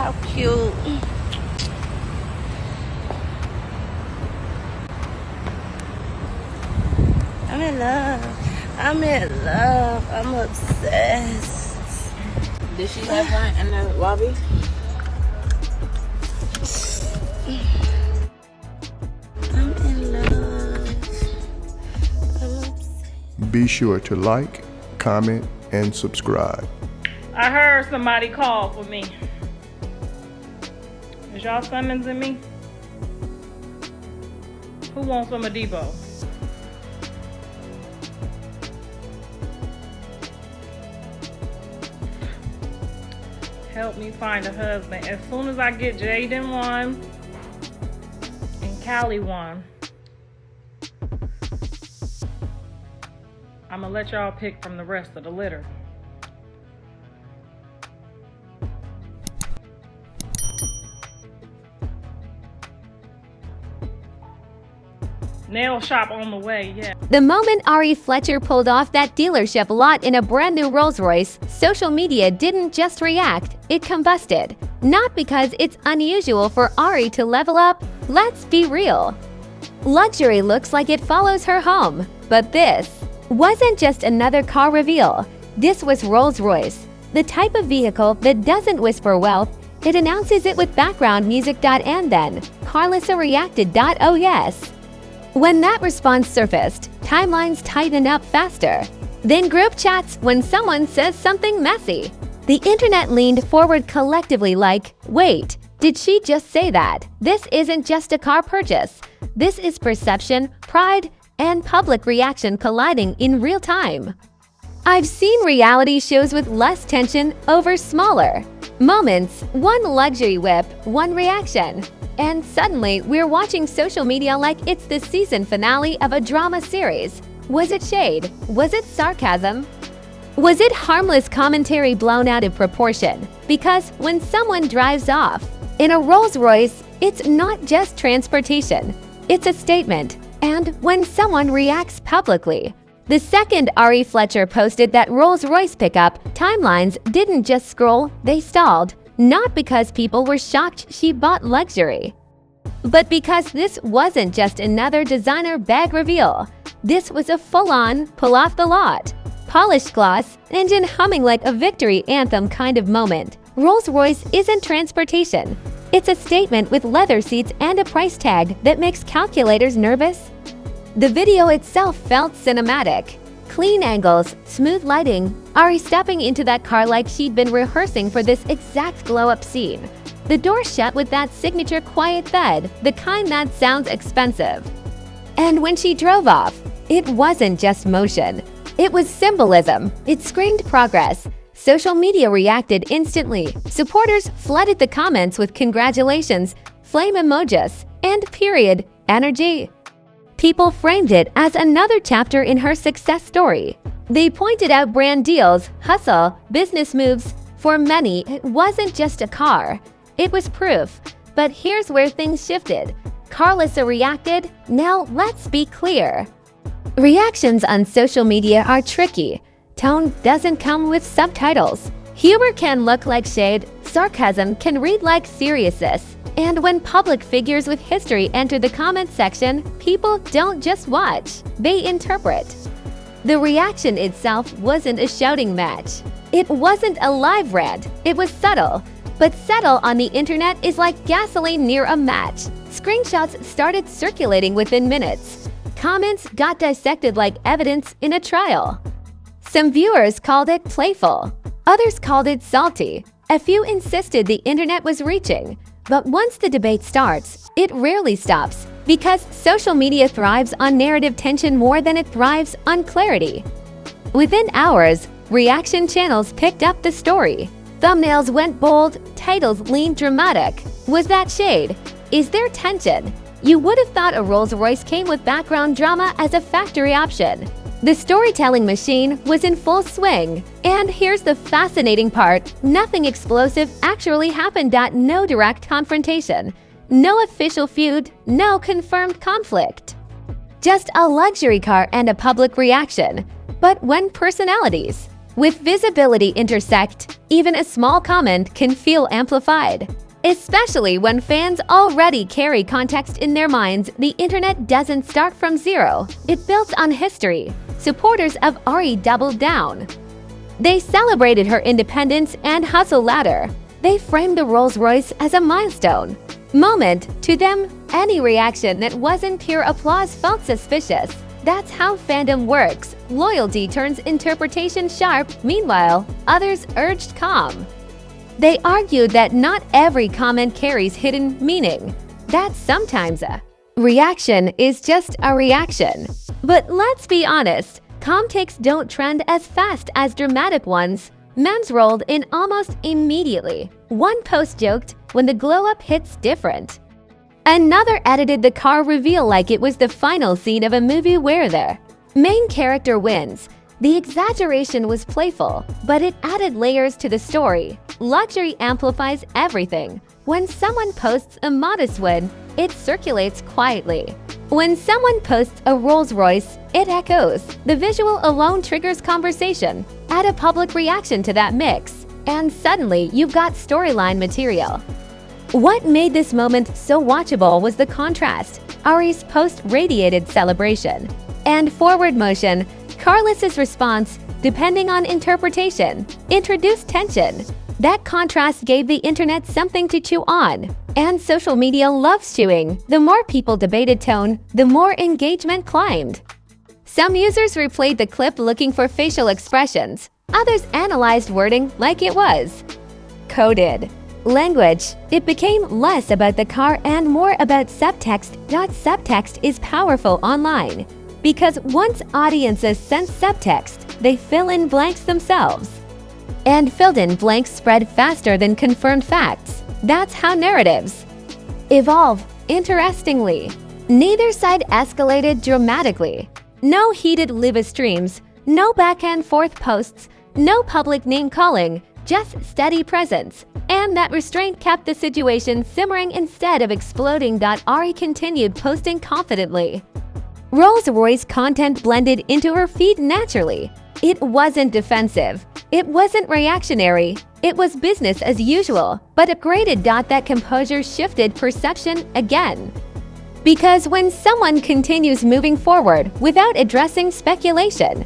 how cute. I'm in love. I'm in love. I'm obsessed. Did she have fun in the lobby? I'm in love. I'm obsessed. Be sure to like, comment, and subscribe. I heard somebody call for me. Is y'all summoning me? Who wants some of Debo? Help me find a husband. As soon as I get Jaden one and Callie one, I'm gonna let y'all pick from the rest of the litter. Nail shop on the way, yeah. The moment Ari Fletcher pulled off that dealership lot in a brand new Rolls-Royce, social media didn't just react, it combusted. Not because it's unusual for Ari to level up, let's be real. Luxury looks like it follows her home, but this wasn't just another car reveal. This was Rolls-Royce, the type of vehicle that doesn't whisper wealth, it announces it with background music. And then, Karlissa reacted. Oh yes. When that response surfaced, timelines tightened up faster. Then group chats when someone says something messy. The internet leaned forward collectively like, wait, did she just say that? This isn't just a car purchase. This is perception, pride, and public reaction colliding in real time. I've seen reality shows with less tension over smaller moments, one luxury whip, one reaction. And suddenly, we're watching social media like it's the season finale of a drama series. Was it shade? Was it sarcasm? Was it harmless commentary blown out of proportion? Because when someone drives off in a Rolls-Royce, it's not just transportation. It's a statement. And when someone reacts publicly. The second Ari Fletcher posted that Rolls-Royce pickup, timelines didn't just scroll, they stalled. Not because people were shocked she bought luxury, but because this wasn't just another designer bag reveal. This was a full-on, pull-off-the-lot, polished gloss, engine humming like a victory anthem kind of moment. Rolls-Royce isn't transportation. It's a statement with leather seats and a price tag that makes calculators nervous. The video itself felt cinematic. Clean angles, smooth lighting, Ari stepping into that car like she'd been rehearsing for this exact glow-up scene. The door shut with that signature quiet thud, the kind that sounds expensive. And when she drove off, it wasn't just motion. It was symbolism. It screamed progress. Social media reacted instantly. Supporters flooded the comments with congratulations, flame emojis, and period energy. People framed it as another chapter in her success story. They pointed out brand deals, hustle, business moves. For many, it wasn't just a car. It was proof. But here's where things shifted. Karlissa reacted. Now let's be clear. Reactions on social media are tricky. Tone doesn't come with subtitles. Humor can look like shade. Sarcasm can read like seriousness. And when public figures with history enter the comment section, people don't just watch, they interpret. The reaction itself wasn't a shouting match. It wasn't a live rant, it was subtle. But subtle on the internet is like gasoline near a match. Screenshots started circulating within minutes. Comments got dissected like evidence in a trial. Some viewers called it playful, others called it salty. A few insisted the internet was reaching. But once the debate starts, it rarely stops because social media thrives on narrative tension more than it thrives on clarity. Within hours, reaction channels picked up the story. Thumbnails went bold, titles leaned dramatic. Was that shade? Is there tension? You would have thought a Rolls-Royce came with background drama as a factory option. The storytelling machine was in full swing. And here's the fascinating part. Nothing explosive actually happened. No direct confrontation. No official feud. No confirmed conflict. Just a luxury car and a public reaction. But when personalities With visibility intersect, even a small comment can feel amplified. Especially when fans already carry context in their minds, the internet doesn't start from zero. It builds on history. Supporters of Ari doubled down. They celebrated her independence and hustle ladder. They framed the Rolls-Royce as a milestone moment. To them, any reaction that wasn't pure applause felt suspicious. That's how fandom works. Loyalty turns interpretation sharp. Meanwhile, others urged calm. They argued that not every comment carries hidden meaning, that sometimes a reaction is just a reaction. But let's be honest, calm takes don't trend as fast as dramatic ones. Memes rolled in almost immediately. One post joked, "When the glow-up hits different." Another edited the car reveal like it was the final scene of a movie where the main character wins. The exaggeration was playful, but it added layers to the story. Luxury amplifies everything. When someone posts a modest win, it circulates quietly. When someone posts a Rolls-Royce, it echoes. The visual alone triggers conversation. Add a public reaction to that mix, and suddenly you've got storyline material. What made this moment so watchable was the contrast. Ari's post radiated celebration, and forward motion, Karlissa's response, depending on interpretation, introduced tension. That contrast gave the internet something to chew on. And social media loves chewing. The more people debated tone, the more engagement climbed. Some users replayed the clip looking for facial expressions. Others analyzed wording like it was coded. Language. It became less about the car and more about subtext. Subtext is powerful online, because once audiences sense subtext, they fill in blanks themselves. And filled-in blanks spread faster than confirmed facts. That's how narratives evolve. Interestingly, neither side escalated dramatically. No heated live streams, no back-and-forth posts, no public name-calling, just steady presence. And that restraint kept the situation simmering instead of exploding. Ari continued posting confidently. Rolls-Royce content blended into her feed naturally. It wasn't defensive. It wasn't reactionary. It was business as usual, but upgraded. That composure shifted perception again. Because when someone continues moving forward without addressing speculation,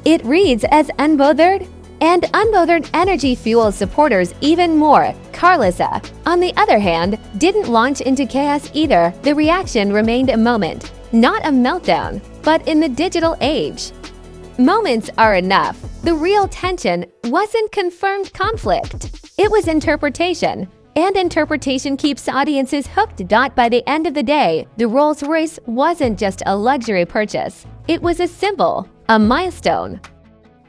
it reads as unbothered, and unbothered energy fuels supporters even more. Karlissa, on the other hand, didn't launch into chaos either. The reaction remained a moment, not a meltdown. But in the digital age, moments are enough. The real tension wasn't confirmed conflict. It was interpretation. And interpretation keeps audiences hooked. By the end of the day, the Rolls-Royce wasn't just a luxury purchase. It was a symbol, a milestone,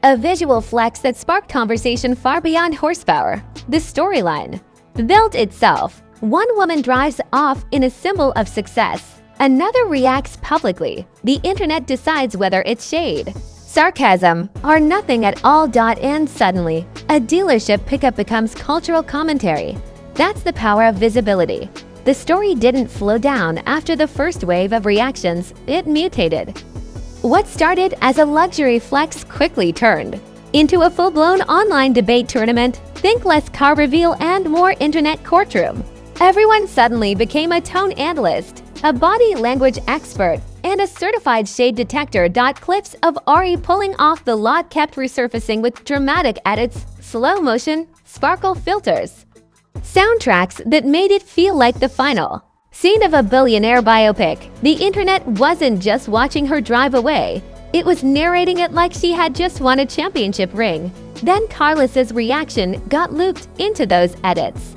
a visual flex that sparked conversation far beyond horsepower. The storyline built itself. One woman drives off in a symbol of success. Another reacts publicly. The internet decides whether it's shade, sarcasm, or nothing at all. And suddenly, a dealership pickup becomes cultural commentary. That's the power of visibility. The story didn't slow down after the first wave of reactions. It mutated. What started as a luxury flex quickly turned into a full-blown online debate tournament. Think less car reveal and more internet courtroom. Everyone suddenly became a tone analyst, a body language expert, and a certified shade detector. Clips of Ari pulling off the lot kept resurfacing with dramatic edits, slow motion, sparkle filters, soundtracks that made it feel like the final scene of a billionaire biopic. The internet wasn't just watching her drive away. It was narrating it like she had just won a championship ring. Then Karlissa's reaction got looped into those edits.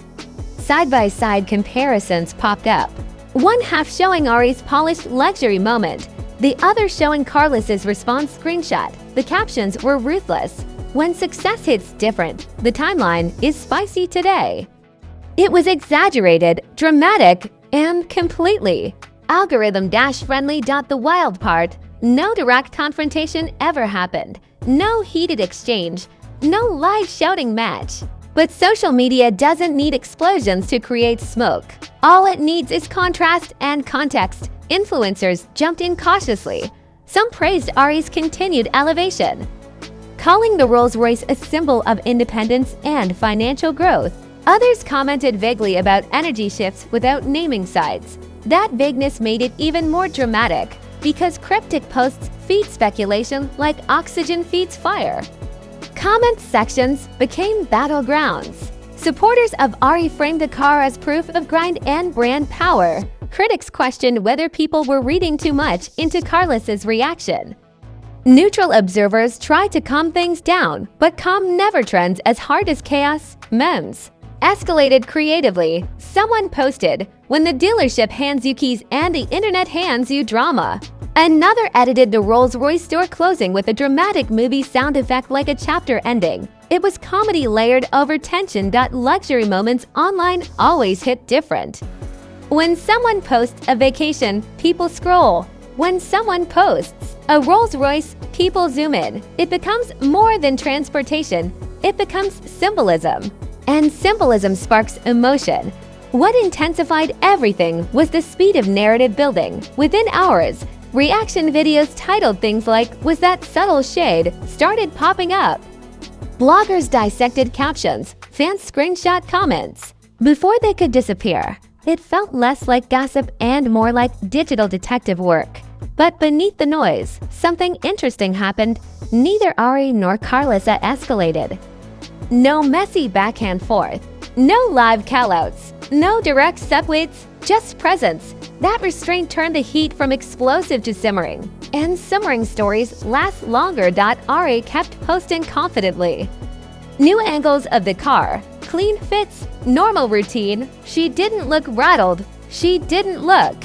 Side-by-side comparisons popped up. One half showing Ari's polished luxury moment, the other showing Karlissa's response screenshot. The captions were ruthless. When success hits different, the timeline is spicy today. It was exaggerated, dramatic, and completely algorithm-friendly. The wild part, no direct confrontation ever happened. No heated exchange, no live shouting match. But social media doesn't need explosions to create smoke. All it needs is contrast and context. Influencers jumped in cautiously. Some praised Ari's continued elevation. calling the Rolls-Royce a symbol of independence and financial growth. Others commented vaguely about energy shifts without naming sides. That vagueness made it even more dramatic, because cryptic posts feed speculation like oxygen feeds fire. Comment sections became battlegrounds. Supporters of Ari framed the car as proof of grind and brand power. Critics questioned whether people were reading too much into Karlissa's reaction. Neutral observers tried to calm things down, but calm never trends as hard as chaos. Memes escalated creatively. Someone posted, "When the dealership hands you keys and the internet hands you drama." Another edited the Rolls-Royce store closing with a dramatic movie sound effect like a chapter ending. It was comedy layered over tension. Luxury moments online always hit different. When someone posts a vacation, people scroll. When someone posts a Rolls-Royce, people zoom in. It becomes more than transportation. It becomes symbolism. And symbolism sparks emotion. What intensified everything was the speed of narrative building. Within hours, reaction videos titled things like, "Was that subtle shade?" started popping up. Bloggers dissected captions, fans screenshot comments. Before they could disappear, it felt less like gossip and more like digital detective work. But beneath the noise, something interesting happened. Neither Ari nor Karlissa escalated. No messy back and forth. No live callouts. No direct separates, just presence. That restraint turned the heat from explosive to simmering. And simmering stories last longer. Ari kept posting confidently. New angles of the car, clean fits, normal routine. She didn't look rattled. She didn't look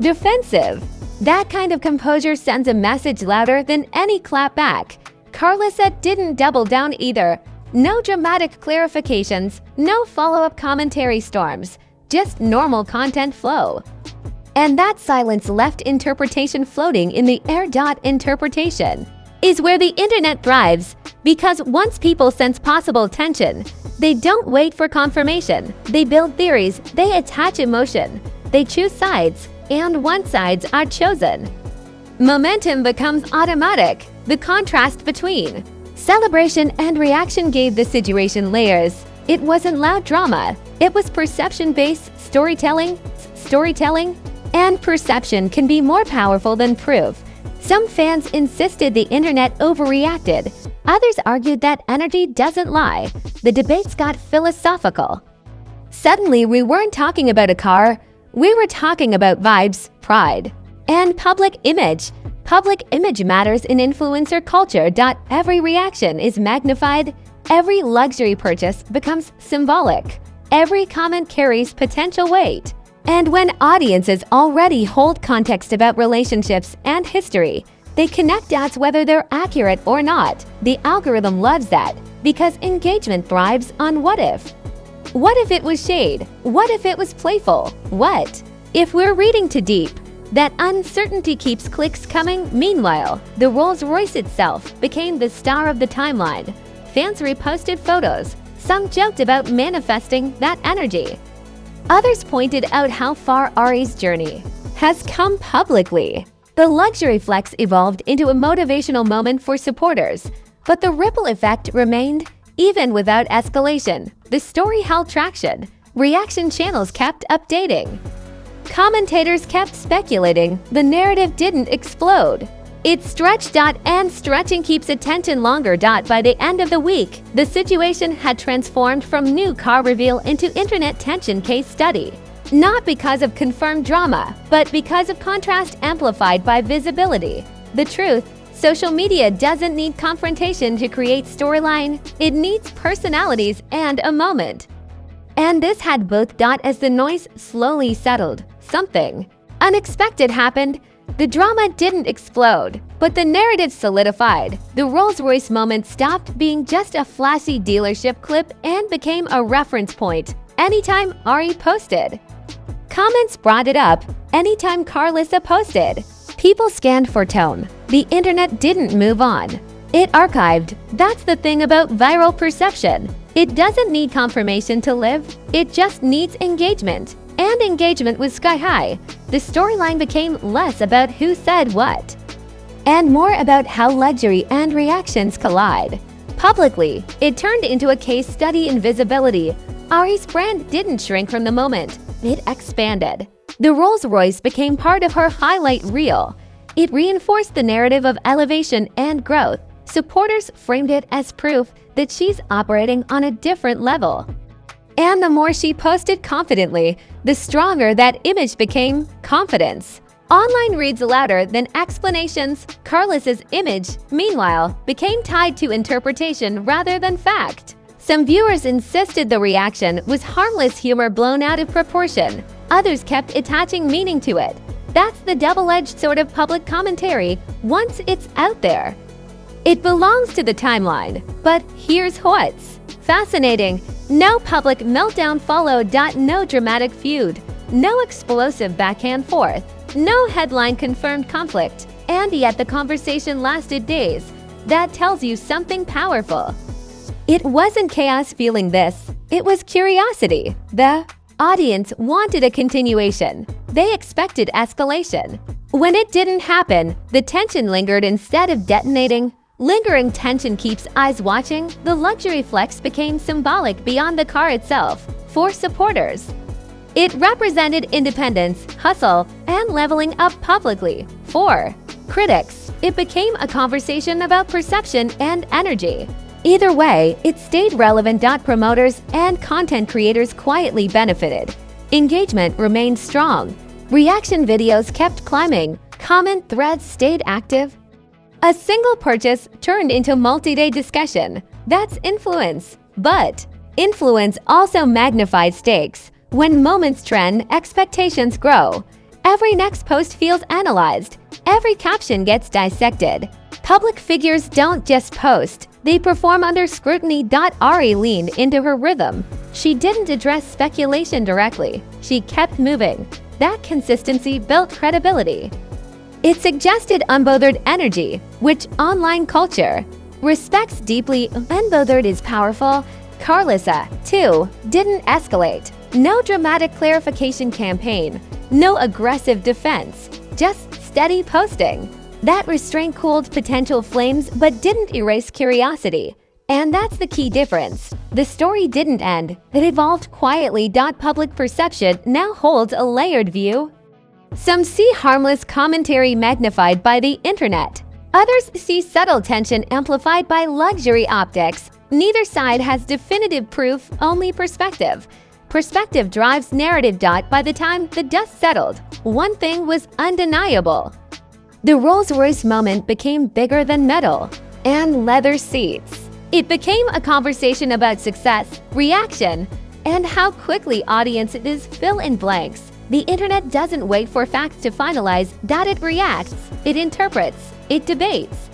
defensive. That kind of composure sends a message louder than any clapback. Karlissa didn't double down either. No dramatic clarifications, no follow-up commentary storms, just normal content flow. And that silence left interpretation floating in the air. Interpretation is where the internet thrives, because once people sense possible tension, they don't wait for confirmation. They build theories, they attach emotion, they choose sides, and once sides are chosen, momentum becomes automatic. The contrast between celebration and reaction gave the situation layers. It wasn't loud drama. It was perception-based storytelling. And perception can be more powerful than proof. Some fans insisted the internet overreacted. Others argued that energy doesn't lie. The debates got philosophical. Suddenly, we weren't talking about a car. We were talking about vibes, pride, and public image. Public image matters in influencer culture. Every reaction is magnified. Every luxury purchase becomes symbolic. Every comment carries potential weight. And when audiences already hold context about relationships and history, they connect dots whether they're accurate or not. The algorithm loves that because engagement thrives on what if. What if it was shade? What if it was playful? What if we're reading too deep? That uncertainty keeps clicks coming. Meanwhile, the Rolls-Royce itself became the star of the timeline. Fans reposted photos. Some joked about manifesting that energy. Others pointed out how far Ari's journey has come publicly. The luxury flex evolved into a motivational moment for supporters, but the ripple effect remained. Even without escalation, the story held traction. Reaction channels kept updating. Commentators kept speculating. The narrative didn't explode. It stretched. And stretching keeps attention longer. By the end of the week, the situation had transformed from new car reveal into internet tension case study. Not because of confirmed drama, but because of contrast amplified by visibility. The truth: social media doesn't need confrontation to create storyline. It needs personalities and a moment. And this had both. As the noise slowly settled, something unexpected happened. The drama didn't explode, but the narrative solidified. The Rolls-Royce moment stopped being just a flashy dealership clip and became a reference point. Anytime Ari posted, comments brought it up. Anytime Karlissa posted, people scanned for tone. The internet didn't move on. It archived. That's the thing about viral perception. It doesn't need confirmation to live. It just needs engagement. And engagement was sky high. The storyline became less about who said what and more about how luxury and reactions collide. Publicly, it turned into a case study in visibility. Ari's brand didn't shrink from the moment, it expanded. The Rolls-Royce became part of her highlight reel. It reinforced the narrative of elevation and growth. Supporters framed it as proof that she's operating on a different level. And the more she posted confidently, the stronger that image became. Confidence online reads louder than explanations. Karlissa's image, meanwhile, became tied to interpretation rather than fact. Some viewers insisted the reaction was harmless humor blown out of proportion. Others kept attaching meaning to it. That's the double-edged sword of public commentary once it's out there. It belongs to the timeline, but here's what's fascinating. No public meltdown followed. No dramatic feud. No explosive back and forth. No headline-confirmed conflict. And yet the conversation lasted days. That tells you something powerful. It wasn't chaos fueling this. It was curiosity. The audience wanted a continuation. They expected escalation. When it didn't happen, the tension lingered instead of detonating. Lingering tension keeps eyes watching. The luxury flex became symbolic beyond the car itself. For supporters, it represented independence, hustle, and leveling up publicly. For critics, it became a conversation about perception and energy. Either way, it stayed relevant. Promoters and content creators quietly benefited. Engagement remained strong. Reaction videos kept climbing. Comment threads stayed active. A single purchase turned into multi-day discussion. That's influence. But influence also magnified stakes. When moments trend, expectations grow. Every next post feels analyzed. Every caption gets dissected. Public figures don't just post, they perform under scrutiny. Ari leaned into her rhythm. She didn't address speculation directly. She kept moving. That consistency built credibility. It suggested unbothered energy, which online culture respects deeply. Unbothered is powerful. Karlissa, too, didn't escalate. No dramatic clarification campaign. No aggressive defense. Just steady posting. That restraint cooled potential flames but didn't erase curiosity. And that's the key difference. The story didn't end. It evolved quietly. Public perception now holds a layered view. Some see harmless commentary magnified by the internet. Others see subtle tension amplified by luxury optics. Neither side has definitive proof, only perspective. Perspective drives narrative. By the time the dust settled, one thing was undeniable. The Rolls-Royce moment became bigger than metal and leather seats. It became a conversation about success, reaction, and how quickly audiences fill in blanks. The internet doesn't wait for facts to finalize. It reacts, it interprets, it debates.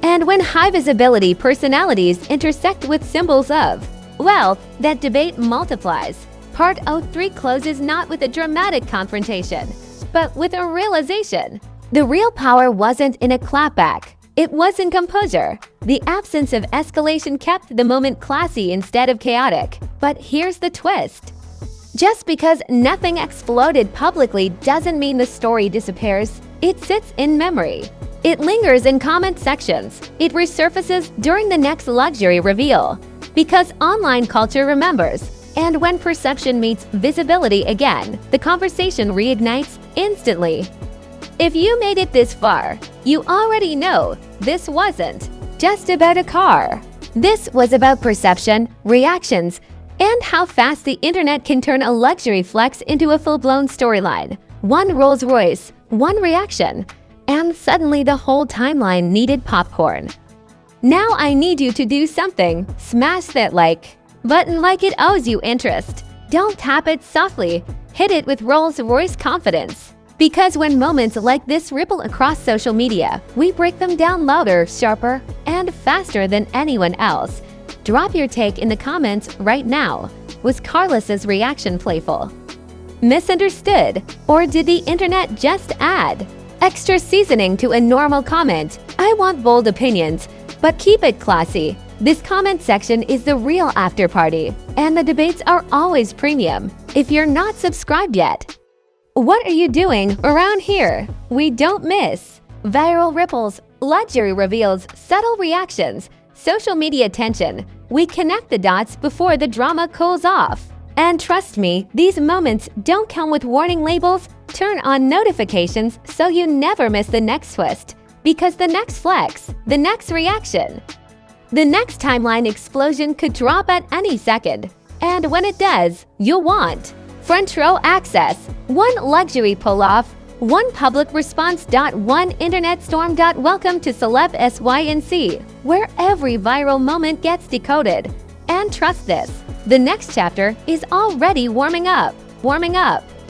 And when high-visibility personalities intersect with symbols of, well, that debate multiplies. Part 03 closes not with a dramatic confrontation, but with a realization. The real power wasn't in a clapback. It was in composure. The absence of escalation kept the moment classy instead of chaotic. But here's the twist. Just because nothing exploded publicly doesn't mean the story disappears. It sits in memory. It lingers in comment sections. It resurfaces during the next luxury reveal. Because online culture remembers. And when perception meets visibility again, the conversation reignites instantly. If you made it this far, you already know this wasn't just about a car. This was about perception, reactions, and how fast the internet can turn a luxury flex into a full-blown storyline. One Rolls-Royce, one reaction, and suddenly the whole timeline needed popcorn. Now I need you to do something. Smash that like button like it owes you interest. Don't tap it softly. Hit it with Rolls-Royce confidence. Because when moments like this ripple across social media, we break them down louder, sharper, and faster than anyone else. Drop your take in the comments right now. Was Karlissa's reaction playful? Misunderstood? Or did the internet just add extra seasoning to a normal comment? I want bold opinions, but keep it classy. This comment section is the real after party, and the debates are always premium. If you're not subscribed yet, what are you doing around here? We don't miss viral ripples, Luxury reveals subtle reactions, social media tension. We connect the dots before the drama cools off. And trust me, these moments don't come with warning labels. Turn on notifications so you never miss the next twist. Because the next flex, the next reaction, the next timeline explosion could drop at any second. And when it does, you'll want front row access, one luxury pull-off, one public response. One internet storm. Welcome to Celeb SYNC, where every viral moment gets decoded. And trust this, the next chapter is already warming up.